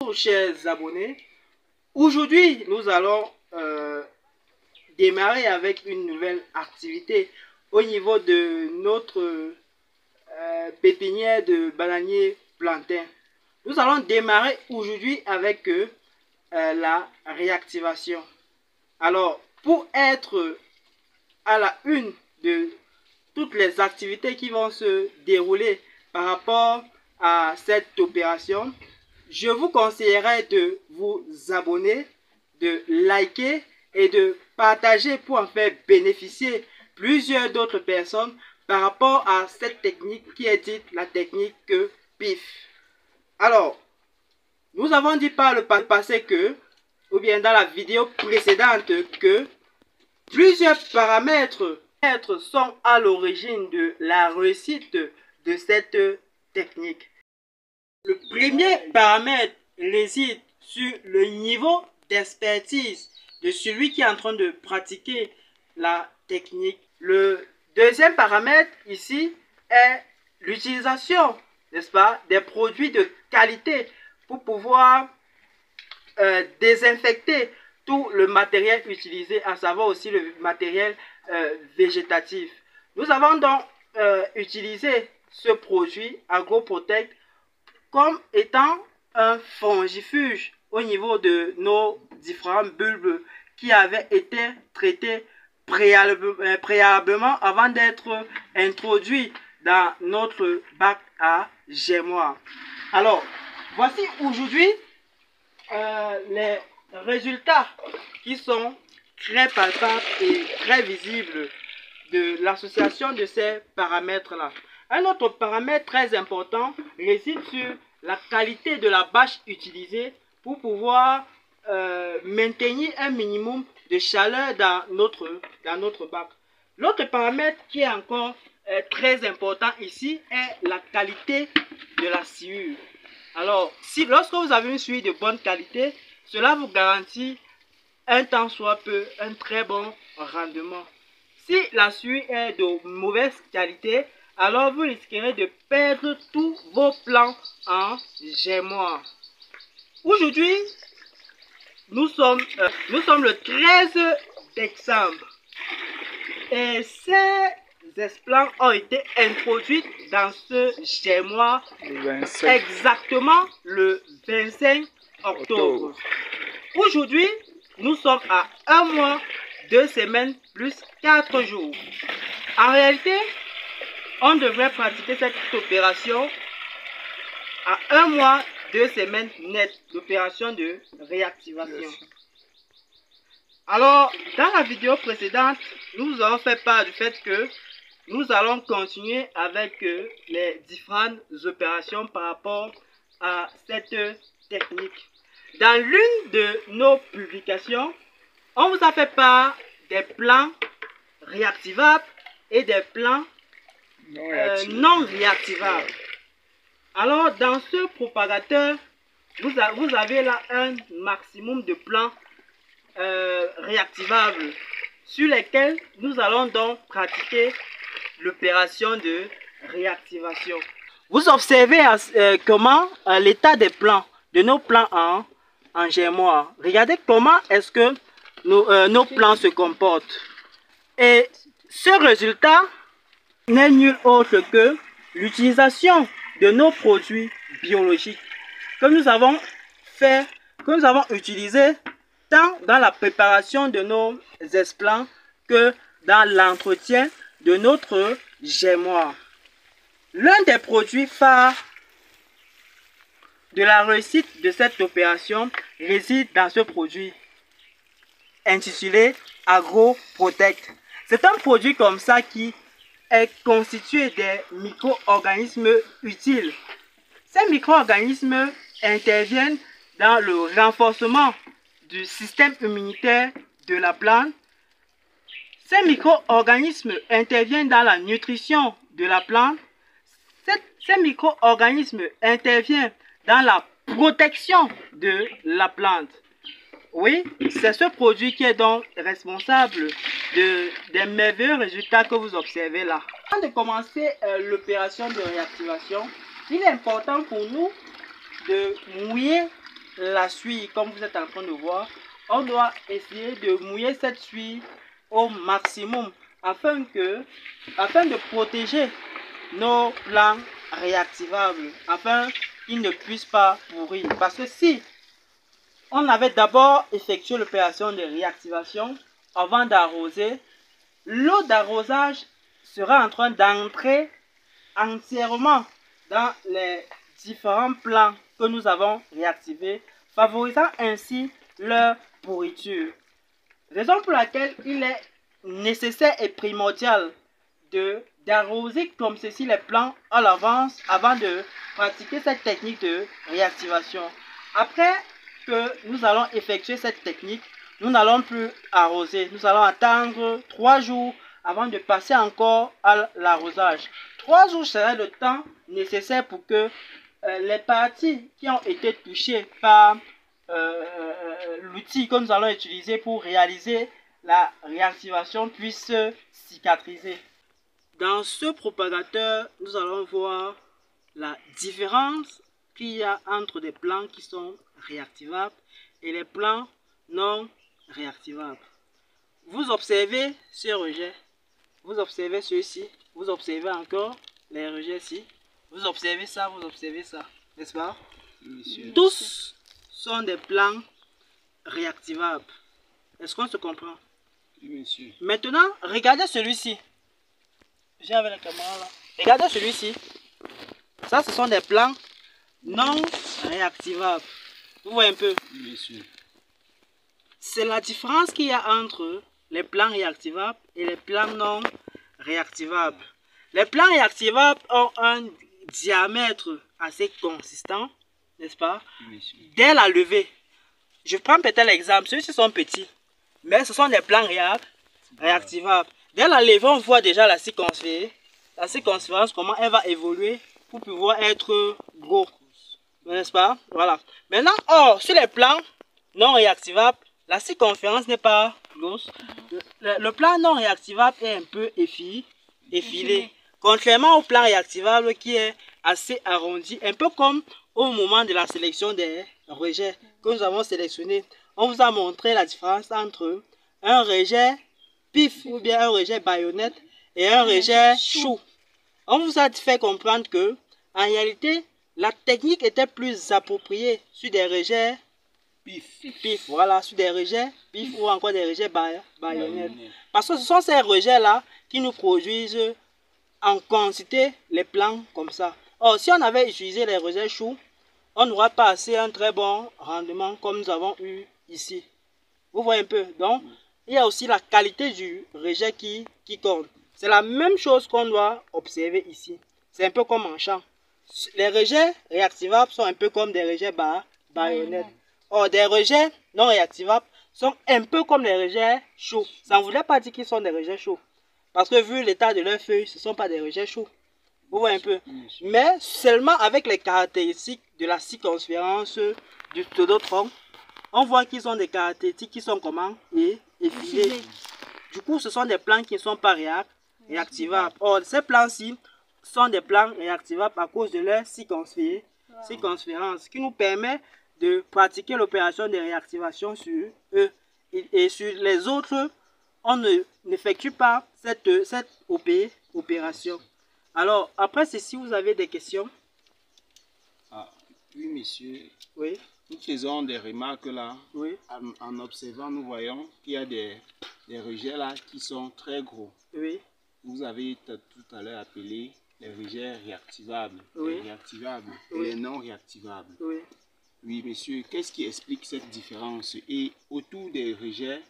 Bonjour chers abonnés, aujourd'hui nous allons démarrer avec une nouvelle activité au niveau de notre pépinière de bananiers plantains. Nous allons démarrer aujourd'hui avec la réactivation. Alors, pour être à la une de toutes les activités qui vont se dérouler par rapport à cette opération, je vous conseillerais de vous abonner, de liker et de partager pour en faire bénéficier plusieurs d'autres personnes par rapport à cette technique qui est dite la technique PIF. Alors, nous avons dit par le passé que, ou bien dans la vidéo précédente, que plusieurs paramètres sont à l'origine de la réussite de cette technique. Le premier paramètre réside sur le niveau d'expertise de celui qui est en train de pratiquer la technique. Le deuxième paramètre ici est l'utilisation, n'est-ce pas, des produits de qualité pour pouvoir désinfecter tout le matériel utilisé, à savoir aussi le matériel végétatif. Nous avons donc utilisé ce produit AgroProtect comme étant un fongifuge au niveau de nos différents bulbes qui avaient été traités préalablement avant d'être introduits dans notre bac à germoire. Alors, voici aujourd'hui les résultats qui sont très palpables et très visibles de l'association de ces paramètres-là. Un autre paramètre très important réside sur la qualité de la bâche utilisée pour pouvoir maintenir un minimum de chaleur dans notre bac. L'autre paramètre qui est encore très important ici est la qualité de la sciure. Alors, lorsque vous avez une sciure de bonne qualité, cela vous garantit un tant soit peu un très bon rendement. Si la sciure est de mauvaise qualité, alors vous risquerez de perdre tous vos plants en germoire. Aujourd'hui, nous sommes le 13 décembre et ces esplants ont été introduits dans ce germoire exactement le 25 octobre. Aujourd'hui, nous sommes à 1 mois, 2 semaines plus 4 jours. En réalité, on devrait pratiquer cette opération à 1 mois, 2 semaines net, l'opération de réactivation. Alors, dans la vidéo précédente, nous avons fait part du fait que nous allons continuer avec les différentes opérations par rapport à cette technique. Dans l'une de nos publications, on vous a fait part des plants réactivables et des plants non réactivables. Alors, dans ce propagateur, vous avez là un maximum de plants réactivables sur lesquels nous allons donc pratiquer l'opération de réactivation. Vous observez comment l'état des plants, de nos plants en germoire. Regardez comment est-ce que nos plants se comportent. Et ce résultat n'est nul autre que l'utilisation de nos produits biologiques que nous avons utilisés tant dans la préparation de nos esplants que dans l'entretien de notre germoire. L'un des produits phares de la réussite de cette opération réside dans ce produit intitulé AgroProtect. C'est un produit comme ça qui est constitué des micro-organismes utiles. Ces micro-organismes interviennent dans le renforcement du système immunitaire de la plante. Ces micro-organismes interviennent dans la nutrition de la plante. Ces micro-organismes interviennent dans la protection de la plante. Oui, c'est ce produit qui est donc responsable des merveilleux résultats que vous observez là. Avant de commencer l'opération de réactivation, il est important pour nous de mouiller la suie, comme vous êtes en train de voir, on doit essayer de mouiller cette suie au maximum afin de protéger nos plants réactivables, afin qu'ils ne puissent pas pourrir. Parce que si on avait d'abord effectué l'opération de réactivation avant d'arroser, l'eau d'arrosage sera en train d'entrer entièrement dans les différents plants que nous avons réactivés, favorisant ainsi leur pourriture. Raison pour laquelle il est nécessaire et primordial d'arroser comme ceci les plants à l'avance avant de pratiquer cette technique de réactivation. Après que nous allons effectuer cette technique, nous n'allons plus arroser. Nous allons attendre 3 jours avant de passer encore à l'arrosage. 3 jours sera le temps nécessaire pour que les parties qui ont été touchées par l'outil que nous allons utiliser pour réaliser la réactivation puissent cicatriser. Dans ce propagateur, nous allons voir la différence qu'il y a entre des plants qui sont réactivables et les plants non réactivables. Vous observez ce rejet, vous observez ceci, vous observez encore les rejets ici, vous observez ça, n'est-ce pas? Monsieur. Tous sont des plants réactivables. Est-ce qu'on se comprend? Oui, monsieur. Maintenant, regardez celui-ci. J'ai avec la caméra là. Regardez celui-ci. Ça, ce sont des plants non réactivables. Vous voyez un peu? Oui, monsieur. C'est la différence qu'il y a entre les plants réactivables et les plants non réactivables. Les plants réactivables ont un diamètre assez consistant, n'est-ce pas? Oui, dès la levée. Je prends peut-être l'exemple. Ceux-ci sont petits, mais ce sont des plants réactivables. Dès la levée, on voit déjà la circonférence, comment elle va évoluer pour pouvoir être gros, n'est-ce pas? Voilà. Maintenant, sur les plants non réactivables, la circonférence n'est pas grosse. Le plan non réactivable est un peu effilé. Contrairement au plan réactivable qui est assez arrondi, un peu comme au moment de la sélection des rejets que nous avons sélectionnés. On vous a montré la différence entre un rejet pif ou bien un rejet baïonnette et un rejet chou. On vous a fait comprendre que en réalité, la technique était plus appropriée sur des rejets pif, voilà, sur des rejets pif ou encore des rejets baïonnettes. Parce que ce sont ces rejets-là qui nous produisent en quantité les plants comme ça. Or, si on avait utilisé les rejets choux, on n'aura pas assez un très bon rendement comme nous avons eu ici. Vous voyez un peu? Donc, il y a aussi la qualité du rejet qui compte. C'est la même chose qu'on doit observer ici. C'est un peu comme en champ. Les rejets réactivables sont un peu comme des rejets baïonnettes. Or, des rejets non réactivables sont un peu comme les rejets chauds. Ça ne voulait pas dire qu'ils sont des rejets chauds. Parce que vu l'état de leurs feuilles, ce ne sont pas des rejets chauds. Vous voyez un peu? Mais seulement avec les caractéristiques de la circonférence du pseudotronc, on voit qu'ils ont des caractéristiques qui sont comment? Effilées. Du coup, ce sont des plants qui ne sont pas réactivables. Or, ces plants-ci sont des plants réactivables à cause de leur circonférence qui nous permet de pratiquer l'opération de réactivation sur eux. Et sur les autres, on n'effectue pas cette opération. Alors, après ceci, vous avez des questions? Oui, monsieur. Oui. Nous faisons des remarques là. Oui. En observant, nous voyons qu'il y a des rejets là qui sont très gros. Oui. Vous avez tout à l'heure appelé les rejets réactivables, oui. Les réactivables oui. et les non réactivables. Oui. Oui, monsieur, qu'est-ce qui explique cette différence? Et autour des rejets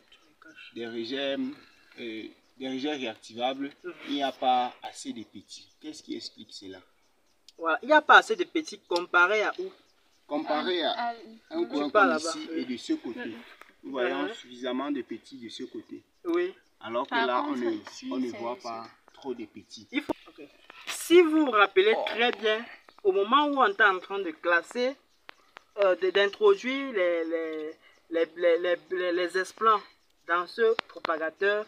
réactivables, il n'y a pas assez de petits. Qu'est-ce qui explique cela? Voilà, il n'y a pas assez de petits comparé à où? Comparé à un coin comme ici et de ce côté. Nous voyons suffisamment de petits de ce côté. Oui. Alors que là, on ne voit pas trop de petits. Si vous vous rappelez très bien, au moment où on est en train de classer, d'introduire les esplants dans ce propagateur,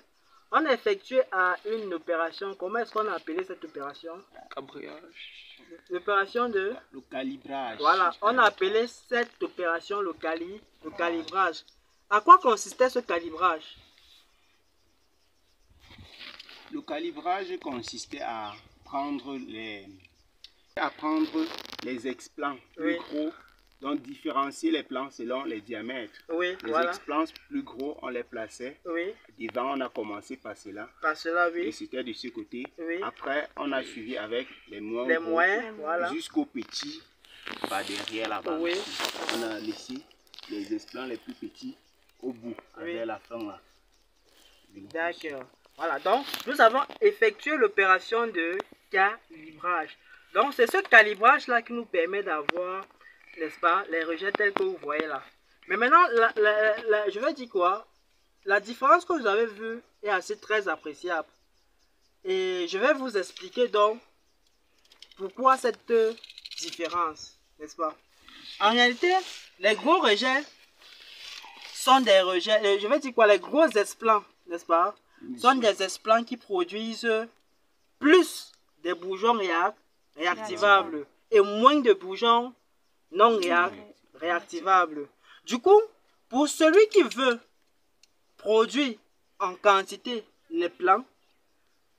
On a effectué une opération. Comment est-ce qu'on a appelé cette opération? Cabriage. L'opération de... Le calibrage. Voilà, on a appelé cette opération le calibrage. À quoi consistait ce calibrage? Le calibrage consistait à prendre les explants plus gros, donc différencier les plans selon les diamètres. Oui, les voilà. explants plus gros, on les plaçait. Oui. Devant, on a commencé par cela. Par cela, oui. Et c'était de ce côté. Oui. Après, on a suivi avec les moins les gros, moyens, voilà. jusqu'au petit, par derrière là-bas. Oui. On a laissé les explants les plus petits au bout, vers la fin là. D'accord. Voilà, donc nous avons effectué l'opération de calibrage. Donc c'est ce calibrage là qui nous permet d'avoir, n'est-ce pas, les rejets tels que vous voyez là. Mais maintenant, je vais dire quoi? La différence que vous avez vue est assez très appréciable. Et je vais vous expliquer donc pourquoi cette différence, n'est-ce pas? En réalité, les gros rejets sont des rejets, je vais dire quoi, les gros explants, n'est-ce pas, sont des explants qui produisent plus de bourgeons réactivables et moins de bourgeons non réactivables. Du coup, pour celui qui veut produire en quantité les plants,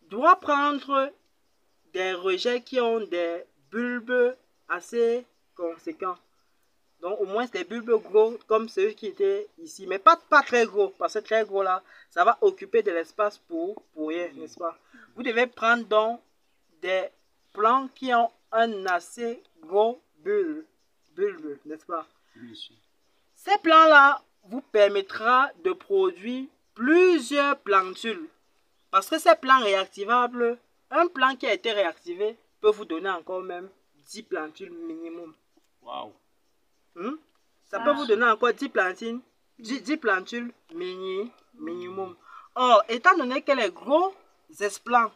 doit prendre des rejets qui ont des bulbes assez conséquents. Donc au moins des bulbes gros comme ceux qui étaient ici. Mais pas très gros, parce que très gros là, ça va occuper de l'espace pour rien, n'est-ce pas? Vous devez prendre donc des plants qui ont un assez gros bulbe, n'est-ce pas? Ces plants là vous permettra de produire plusieurs plantules. Parce que ces plants réactivables, un plant qui a été réactivé peut vous donner encore même 10 plantules minimum. Waouh! Ça peut vous donner encore 10 plantules minimum. Or, étant donné que les gros esplants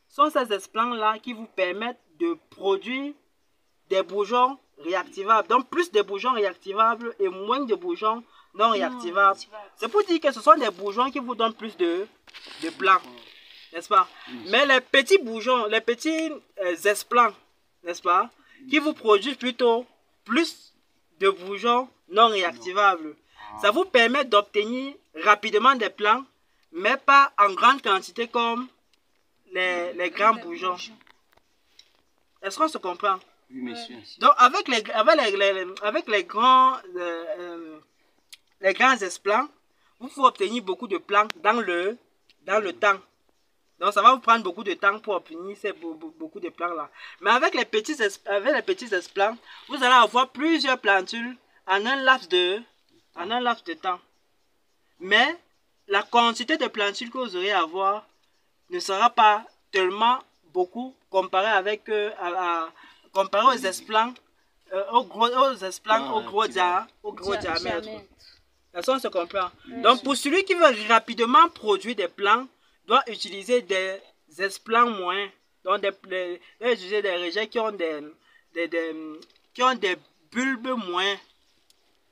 sont ces esplants-là qui vous permettent de produire des bourgeons réactivables. Donc, plus de bourgeons réactivables et moins de bourgeons non réactivables. C'est pour dire que ce sont des bourgeons qui vous donnent plus de plants. N'est-ce pas? Mais les petits bourgeons, les petits esplants, n'est-ce pas, qui vous produisent plutôt plus de bourgeons non réactivables. Ça vous permet d'obtenir rapidement des plants, mais pas en grande quantité comme les grands bourgeons. Est-ce qu'on se comprend? Oui, monsieur. Donc, avec les grands esplants, vous pouvez obtenir beaucoup de plants dans le temps. Donc, ça va vous prendre beaucoup de temps pour obtenir beaucoup de plants là. Mais avec les petits esplants, vous allez avoir plusieurs plantules en un laps de temps. Mais la quantité de plantules que vous aurez à avoir ne sera pas tellement beaucoup comparé aux esplants, au gros diamètre. Est-ce qu'on se comprend? Donc, pour celui qui veut rapidement produire des plants, doit utiliser des esplants moyens, donc utiliser des rejets qui ont des bulbes moyens.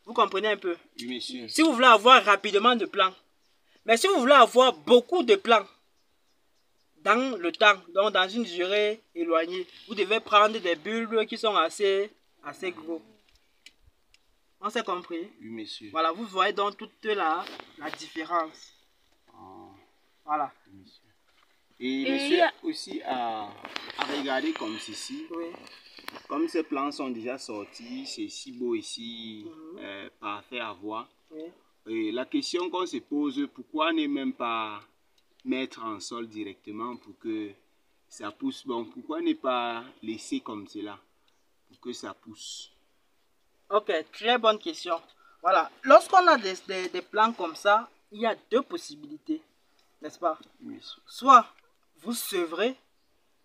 Vous comprenez un peu? Oui, monsieur. Si vous voulez avoir rapidement de plants, mais si vous voulez avoir beaucoup de plants dans le temps, donc dans une durée éloignée, vous devez prendre des bulbes qui sont assez gros. On s'est compris? Oui, monsieur. Voilà, vous voyez donc toute la différence. Voilà. Et monsieur aussi à regarder comme ceci. Oui. Comme ces plants sont déjà sortis, c'est si beau ici, parfait à voir. Oui. Et la question qu'on se pose, pourquoi ne même pas mettre en sol directement pour que ça pousse? Bon, pourquoi ne pas laisser comme cela pour que ça pousse? Ok, très bonne question. Voilà, lorsqu'on a des plants comme ça, il y a deux possibilités, n'est-ce pas? Oui. Soit vous sevrez,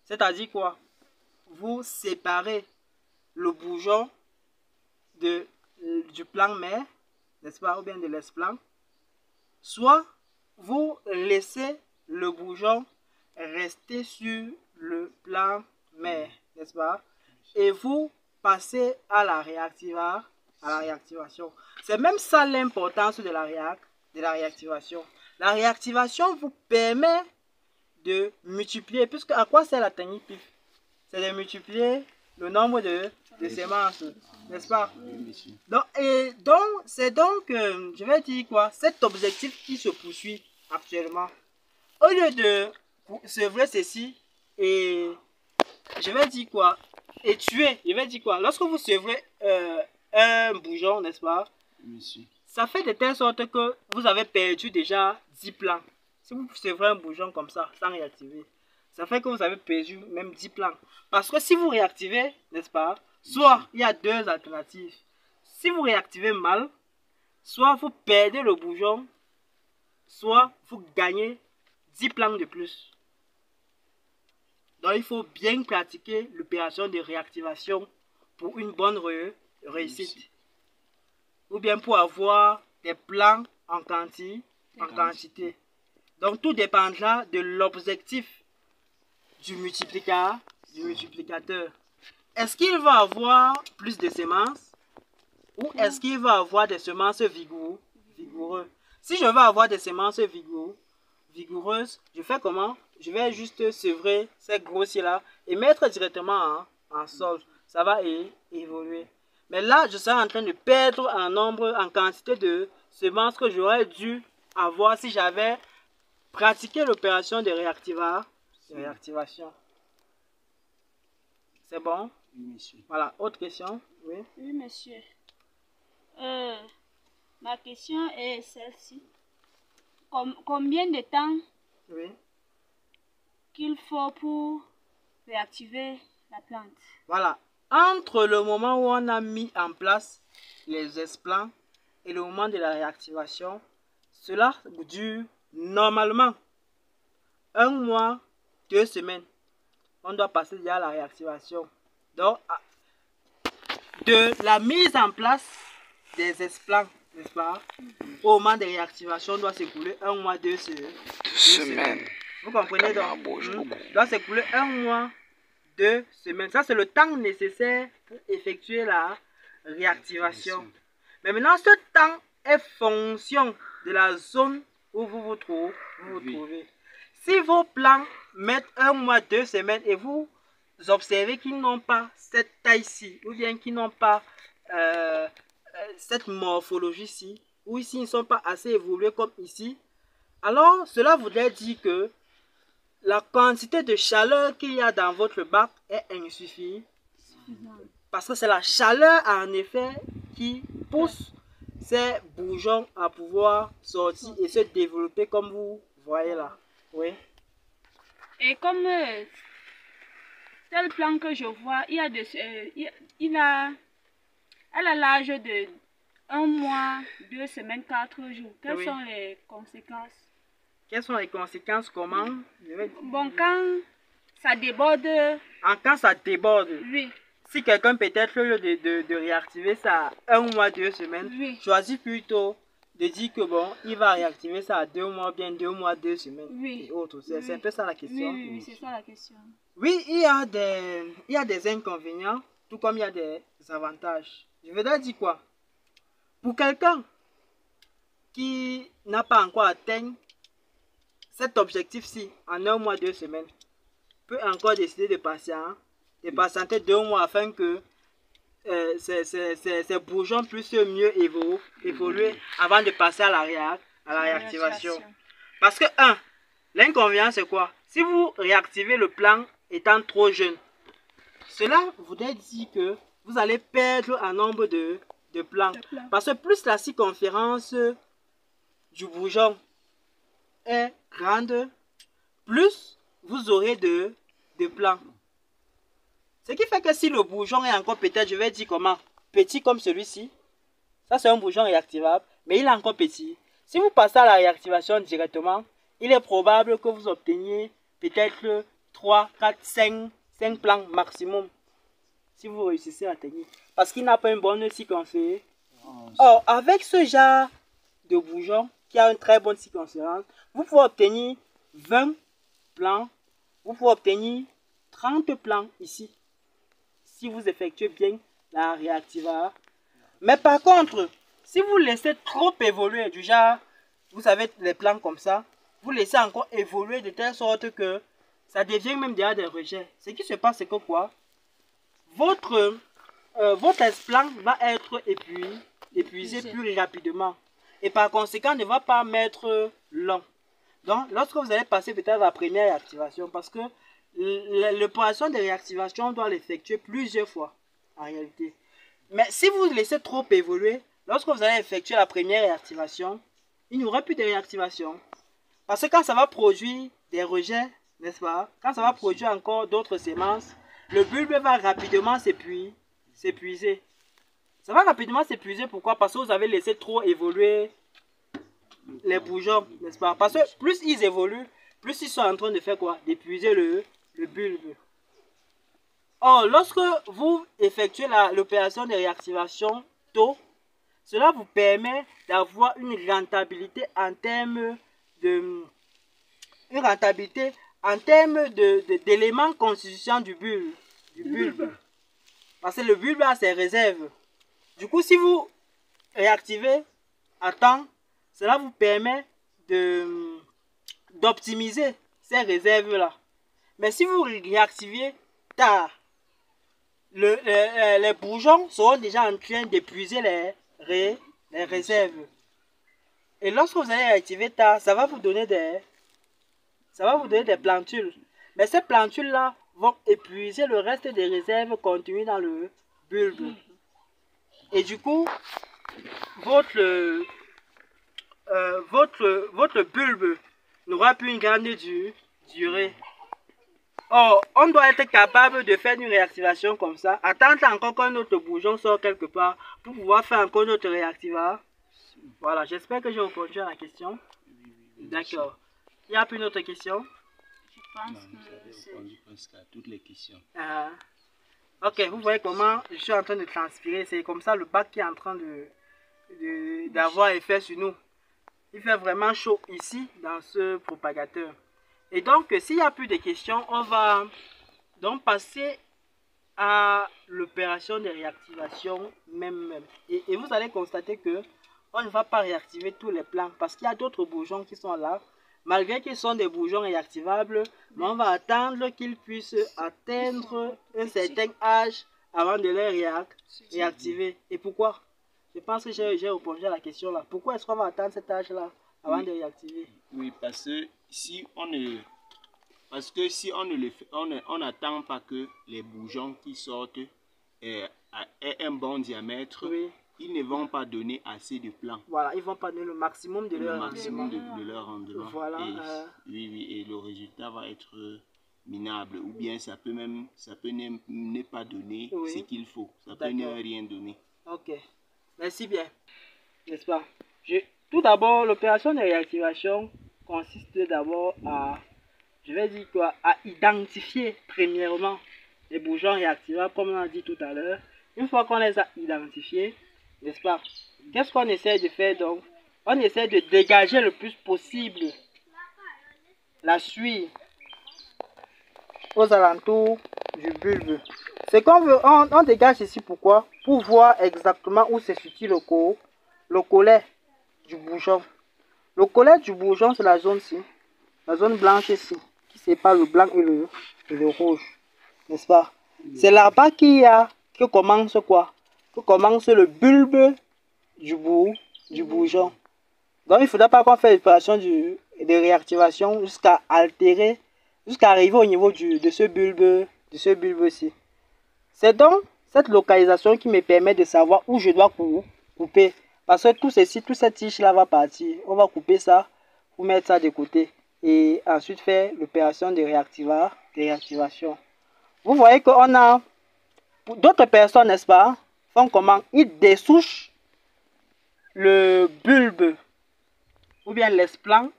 c'est-à-dire quoi? Vous séparez le bourgeon du plant mère, n'est-ce pas, ou bien de l'esplant. Soit vous laissez le bourgeon rester sur le plant mère, n'est-ce pas, et vous passez à la réactivation. C'est même ça l'importance de la réactivation. La réactivation vous permet de multiplier, puisque à quoi sert la technique PIF? C'est de multiplier le nombre de sémences, n'est-ce pas? Donc, c'est donc, je vais dire quoi, cet objectif qui se poursuit actuellement. Au lieu de sevrer ceci, et je vais dire quoi, et tuer, je vais dire quoi, lorsque vous sevrez un bourgeon, n'est-ce pas? Ça fait de telle sorte que vous avez perdu déjà 10 plants. Si vous sevrez un bourgeon comme ça, sans réactiver, ça fait que vous avez perdu même 10 plants. Parce que si vous réactivez, n'est-ce pas, soit il y a deux alternatives. Si vous réactivez mal, soit vous perdez le bourgeon, soit vous gagnez 10 plants de plus. Donc il faut bien pratiquer l'opération de réactivation pour une bonne réussite. Ou bien pour avoir des plants en quantité. Donc tout dépendra de l'objectif du multiplicateur. Est-ce qu'il va avoir plus de semences ou est-ce qu'il va avoir des semences vigoureuses? Si je veux avoir des semences vigoureuses, je fais comment? Je vais juste sevrer ces grossiers-là et mettre directement en sol. Ça va évoluer. Mais là, je serai en train de perdre en quantité de semences que j'aurais dû avoir si j'avais pratiqué l'opération de réactivation. C'est bon? Oui, monsieur. Voilà, autre question? Oui, oui monsieur. Ma question est celle-ci. Combien de temps qu'il faut pour réactiver la plante? Voilà. Entre le moment où on a mis en place les esplants et le moment de la réactivation, cela dure normalement 1 mois, 2 semaines. On doit passer déjà à la réactivation. Donc, de la mise en place des esplants, n'est-ce pas, au moment de réactivation, doit s'écouler 1 mois, 2 semaines. Vous comprenez donc? Doit s'écouler 1 mois, 2 semaines. Ça, c'est le temps nécessaire pour effectuer la réactivation. Mais maintenant, ce temps est fonction de la zone où vous vous trouvez. Si vos plants mettent 1 mois, 2 semaines et vous observez qu'ils n'ont pas cette taille-ci, ou bien qu'ils n'ont pas cette morphologie-ci, ou ici ils ne sont pas assez évolués comme ici, alors cela voudrait dire que la quantité de chaleur qu'il y a dans votre bac est insuffisante. Parce que c'est la chaleur en effet qui pousse ces bourgeons à pouvoir sortir et se développer comme vous voyez là. Oui. Et comme tel plan que je vois, elle a l'âge de 1 mois, 2 semaines, 4 jours. Quelles sont les conséquences? Quelles sont les conséquences? Comment? Bon, quand ça déborde. Quand ça déborde? Oui. Si quelqu'un peut-être de réactiver ça à 1 mois, 2 semaines, choisis plutôt de dire que bon, il va réactiver ça à 2 mois, bien 2 mois, 2 semaines et autres. C'est un peu ça la question. Oui, c'est ça la question. Oui, il y a des inconvénients, tout comme il y a des avantages. Je voudrais dire quoi? Pour quelqu'un qui n'a pas encore atteint cet objectif-ci en 1 mois, 2 semaines, peut encore décider de patienter 2 mois afin que ces bourgeons puissent mieux évoluer avant de passer à la réactivation. Parce que, l'inconvénient c'est quoi? Si vous réactivez le plant étant trop jeune, cela voudrait dire que vous allez perdre un nombre de plants. Parce que plus la circonférence du bourgeon est grande, plus vous aurez de plants. Ce qui fait que si le bourgeon est encore peut-être, je vais dire comment, petit comme celui-ci, ça c'est un bourgeon réactivable, mais il est encore petit. Si vous passez à la réactivation directement, il est probable que vous obteniez peut-être 3, 4, 5 plants maximum. Si vous réussissez à tenir. Parce qu'il n'a pas une bonne circonférence. Or, avec ce genre de bourgeon qui a une très bonne circonférence, vous pouvez obtenir 20 plants, vous pouvez obtenir 30 plants ici. Si vous effectuez bien la réactivation. Mais par contre, si vous laissez trop évoluer, du genre vous avez les plantes comme ça, vous laissez encore évoluer de telle sorte que ça devient même déjà des rejets. Ce qui se passe, c'est que quoi? Votre esplanque va être épuisé plus rapidement. Et par conséquent, ne va pas mettre long. Donc, lorsque vous allez passer peut-être à la première réactivation, parce que l'opération de réactivation, on doit l'effectuer plusieurs fois, en réalité. Mais si vous laissez trop évoluer, lorsque vous allez effectuer la première réactivation, il n'y aura plus de réactivation. Parce que quand ça va produire des rejets, n'est-ce pas? Quand ça va produire encore d'autres semences, le bulbe va rapidement s'épuiser. Ça va rapidement s'épuiser, pourquoi? Parce que vous avez laissé trop évoluer les bourgeons, n'est-ce pas? Parce que plus ils évoluent, plus ils sont en train de faire quoi? D'épuiser le bulbe. Or, lorsque vous effectuez l'opération de réactivation tôt, cela vous permet d'avoir une rentabilité en termes d'éléments constituants du bulbe. Parce que le bulbe a ses réserves. Du coup, si vous réactivez à temps, cela vous permet d'optimiser ces réserves-là. Mais si vous réactivez tard, les bourgeons seront déjà en train d'épuiser les réserves. Et lorsque vous allez réactiver tard, ça va vous donner des plantules. Mais ces plantules-là vont épuiser le reste des réserves contenues dans le bulbe. Et du coup, votre bulbe n'aura plus une grande durée. Or, on doit être capable de faire une réactivation comme ça, attendre encore qu'un autre bourgeon sorte quelque part pour pouvoir faire encore notre réactivation. Voilà, j'espère que j'ai répondu à la question. D'accord. Il n'y a plus une autre question? Je pense Non, vous avez répondu presque à toutes les questions. Ok, vous voyez comment je suis en train de transpirer. C'est comme ça le bac qui est en train d'avoir effet sur nous. Il fait vraiment chaud ici dans ce propagateur. Et donc, s'il n'y a plus de questions, on va donc passer à l'opération de réactivation même. Et vous allez constater que on ne va pas réactiver tous les plants parce qu'il y a d'autres bourgeons qui sont là. Malgré qu'ils sont des bourgeons réactivables, mais on va attendre qu'ils puissent atteindre un certain âge avant de les réactiver. Et pourquoi? Je pense que j'ai répondu à la question là. Pourquoi est-ce qu'on va attendre cet âge-là avant de réactiver? Oui, parce que si on ne le fait, on n'attend pas que les bourgeons qui sortent aient un bon diamètre, Oui. Ils ne vont pas donner assez de plants. Voilà, ils vont pas donner le maximum de leur rendement. Voilà. Et le résultat va être minable. Ou bien ça peut ne pas donner ce qu'il faut. Ça peut ne rien donner. Ok. Merci bien. N'est-ce pas? Tout d'abord, l'opération de réactivation consiste d'abord à, je vais dire quoi, à identifier premièrement les bourgeons réactivables, comme on a dit tout à l'heure. Une fois qu'on les a identifiés, n'est-ce pas? Qu'est-ce qu'on essaie de faire donc? On essaie de dégager le plus possible la suie aux alentours du bulbe. C'est qu'on veut, on dégage ici pourquoi? Pour voir exactement où se situe le collet du bourgeon. Le collet du bourgeon, c'est la zone-ci, la zone blanche ici, qui sépare le blanc et le rouge, n'est-ce pas? C'est là-bas que commence quoi? Que commence le bulbe du bourgeon. Donc il ne faudra pas qu'on fasse l'opération de réactivation jusqu'à altérer, jusqu'à arriver au niveau de ce bulbe-ci. C'est donc cette localisation qui me permet de savoir où je dois couper. Parce que tout ceci, toute cette tige-là va partir. On va couper ça pour mettre ça de côté. Et ensuite faire l'opération de réactivation. Vous voyez qu'on a d'autres personnes, n'est-ce pas, font comment? Ils dessouchent le bulbe ou bien l'esplan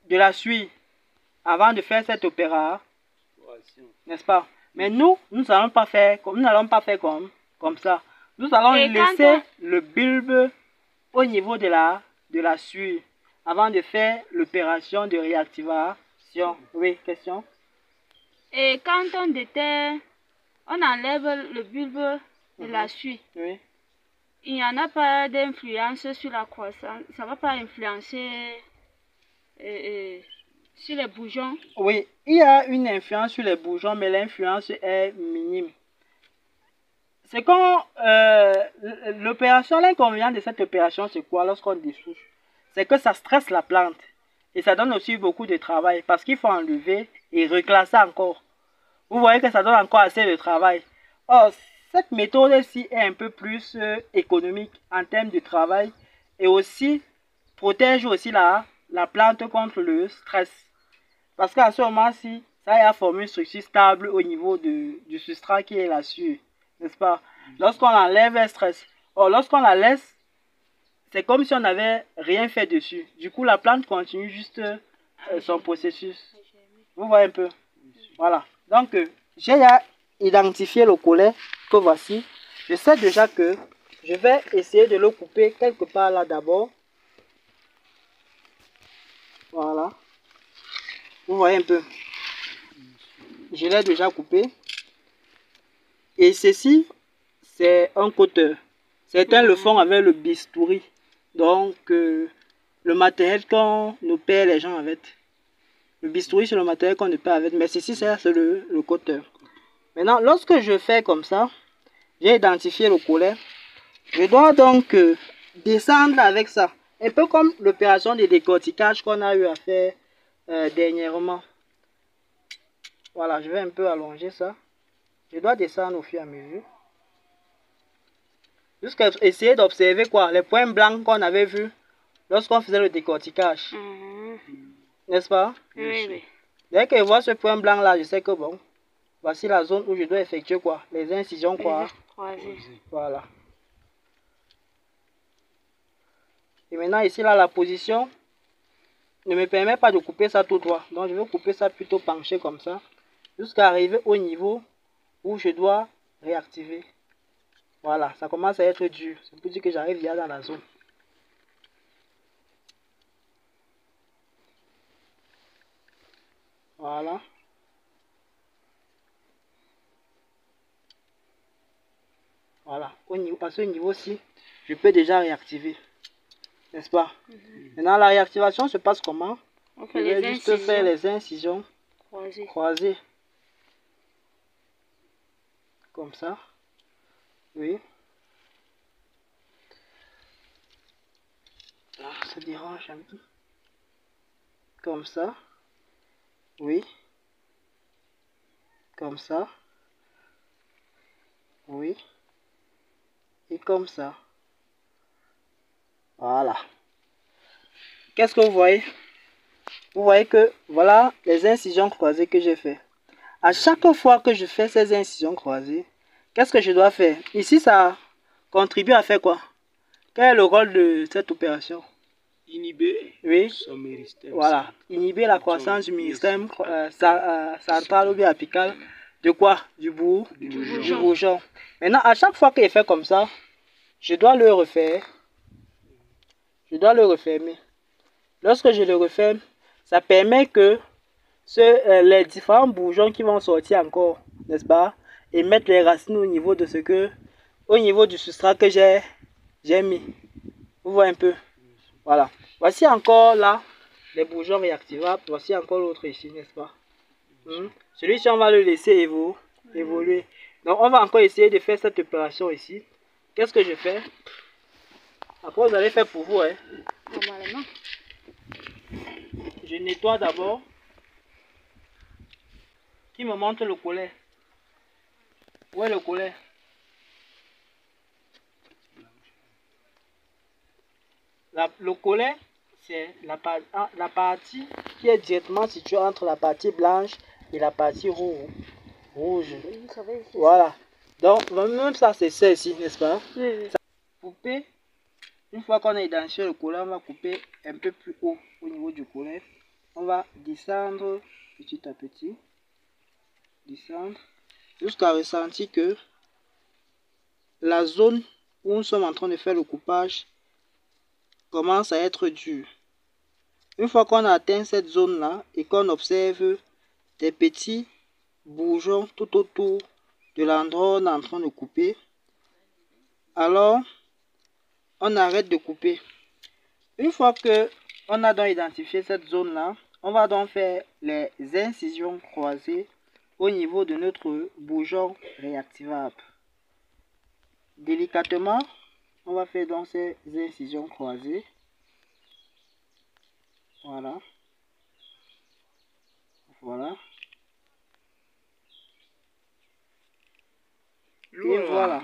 de la suie avant de faire cette opération, n'est-ce pas? Mais nous n'allons pas faire comme ça. Nous allons laisser le bulbe au niveau de la suie avant de faire l'opération de réactivation. Oui, question? Et quand on enlève le bulbe de la suie. Oui. il n'y en a pas d'influence sur la croissance. Ça ne va pas influencer sur les bourgeons. Oui, il y a une influence sur les bourgeons, mais l'influence est minime. C'est quand l'opération, l'inconvénient de cette opération, c'est quoi lorsqu'on dessouche? C'est que ça stresse la plante. Et ça donne aussi beaucoup de travail parce qu'il faut enlever et reclasser encore. Vous voyez que ça donne encore assez de travail. Or, cette méthode-ci est un peu plus économique en termes de travail et aussi protège aussi la plante contre le stress. Parce qu'à ce moment-ci, ça a formé une structure stable au niveau du substrat qui est là-dessus. N'est-ce pas? Lorsqu'on enlève un stress, or lorsqu'on la laisse, c'est comme si on n'avait rien fait dessus. Du coup, la plante continue juste son processus. Vous voyez un peu? Voilà. Donc, j'ai identifié le collet que voici. Je sais déjà que je vais essayer de le couper quelque part là d'abord. Voilà. Vous voyez un peu? Je l'ai déjà coupé. Et ceci, c'est un cotteur. Certains le font avec le bistouri. Donc, le matériel qu'on opère les gens avec. Le bistouri, c'est le matériel qu'on opère avec. Mais ceci, c'est le cotteur. Maintenant, lorsque je fais comme ça, j'ai identifié le collet. Je dois donc descendre avec ça. Un peu comme l'opération de décortiquage qu'on a eu à faire dernièrement. Voilà, je vais un peu allonger ça. Je dois descendre au fur et à mesure. Jusqu'à essayer d'observer quoi? Les points blancs qu'on avait vus lorsqu'on faisait le décortiquage. N'est-ce pas? Oui, oui. Dès que je vois ce point blanc là, je sais que bon, voici la zone où je dois effectuer quoi? Les incisions quoi? Voilà. Et maintenant ici là, la position ne me permet pas de couper ça tout droit. Donc je vais couper ça plutôt penché comme ça. Jusqu'à arriver au niveau où je dois réactiver. Voilà, ça commence à être dur. C'est pour dire que j'arrive déjà dans la zone. Voilà. Voilà, à ce niveau-ci, je peux déjà réactiver. N'est-ce pas? Maintenant, la réactivation se passe comment? On Je fait vais les juste incisions faire les incisions croisées. Comme ça. Oui. Ah, ça dérange un peu. Comme ça. Oui. Comme ça. Oui. Et comme ça. Voilà. Qu'est-ce que vous voyez? Vous voyez que voilà les incisions croisées que j'ai fait. À chaque fois que je fais ces incisions croisées, qu'est-ce que je dois faire? Ici, ça contribue à faire quoi? Quel est le rôle de cette opération? Inhiber son méristème. Voilà. Inhiber la croissance du méristème central ou bien apical. De quoi? Du bourgeon. Maintenant, à chaque fois que je fais comme ça, je dois le refaire. Je dois le refermer. Lorsque je le referme, ça permet que les différents bourgeons qui vont sortir encore, n'est-ce pas, et mettre les racines au niveau de au niveau du substrat que j'ai mis. Vous voyez un peu? Voilà. Voici encore là les bourgeons réactivables. Voici encore l'autre ici, n'est-ce pas? Celui-ci, on va le laisser évoluer. Donc, on va encore essayer de faire cette opération ici. Qu'est-ce que je fais? Après, vous allez faire pour vous, hein. Normalement. Je nettoie d'abord. Qui me montre le collet? Où est le collet? Le collet, c'est la partie qui est directement située entre la partie blanche et la partie rouge. Voilà. Donc, même ça, c'est ça ici, n'est-ce pas? Oui. Couper. Une fois qu'on a identifié le collet, on va couper un peu plus haut au niveau du collet. On va descendre petit à petit. Descendre. Jusqu'à ressentir que la zone où nous sommes en train de faire le coupage commence à être dure. Une fois qu'on a atteint cette zone-là et qu'on observe des petits bourgeons tout autour de l'endroit où on est en train de couper, alors on arrête de couper. Une fois que on a donc identifié cette zone-là, on va donc faire les incisions croisées au niveau de notre bourgeon réactivable. Délicatement, on va faire donc ces incisions croisées. Voilà. Voilà. Et voilà.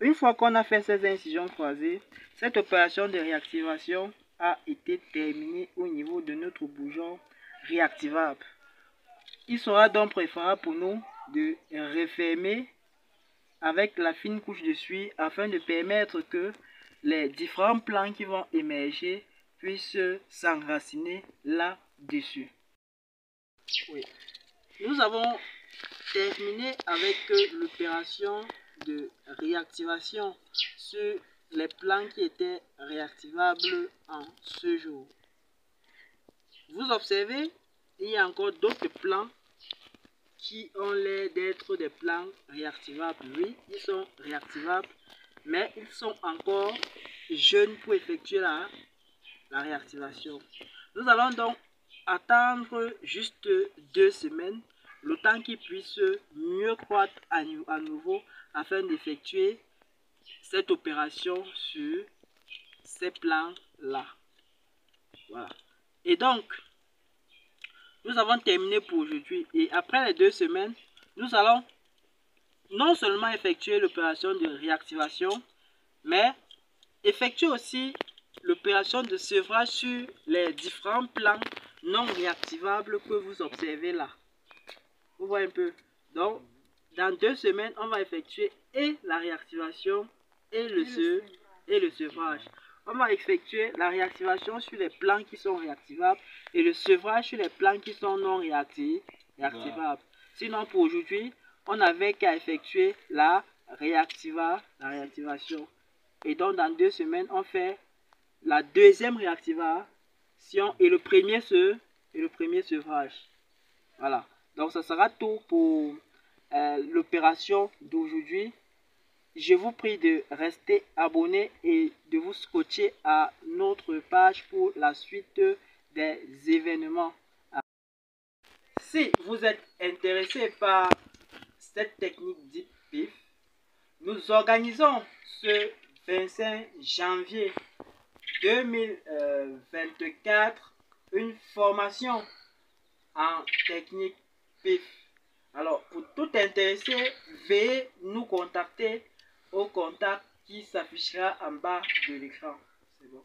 Une fois qu'on a fait ces incisions croisées, cette opération de réactivation a été terminée au niveau de notre bourgeon réactivable. Il sera donc préférable pour nous de refermer avec la fine couche de suie afin de permettre que les différents plants qui vont émerger puissent s'enraciner là-dessus. Oui. Nous avons terminé avec l'opération de réactivation sur les plants qui étaient réactivables en ce jour. Vous observez, il y a encore d'autres plants qui ont l'air d'être des plants réactivables. Oui, ils sont réactivables, mais ils sont encore jeunes pour effectuer la réactivation. Nous allons donc attendre juste 2 semaines, le temps qu'ils puissent mieux croître à nouveau afin d'effectuer cette opération sur ces plants-là. Voilà. Et donc, nous avons terminé pour aujourd'hui. Et après les 2 semaines, nous allons non seulement effectuer l'opération de réactivation, mais effectuer aussi l'opération de sevrage sur les différents plants non réactivables que vous observez là. Vous voyez un peu. Donc, dans 2 semaines, on va effectuer et la réactivation et le sevrage. On va effectuer la réactivation sur les plants qui sont réactivables et le sevrage sur les plants qui sont non réactivables. Sinon, pour aujourd'hui, on n'avait qu'à effectuer la réactivation. Et donc, dans 2 semaines, on fait la deuxième réactivation et le premier sevrage. Voilà. Donc, ça sera tout pour l'opération d'aujourd'hui. Je vous prie de rester abonné et de vous scotcher à notre page pour la suite des événements. Si vous êtes intéressé par cette technique dite PIF, nous organisons ce 25 janvier 2024 une formation en technique PIF. Alors, pour tout intéressé, veuillez nous contacter au contact qui s'affichera en bas de l'écran. C'est bon.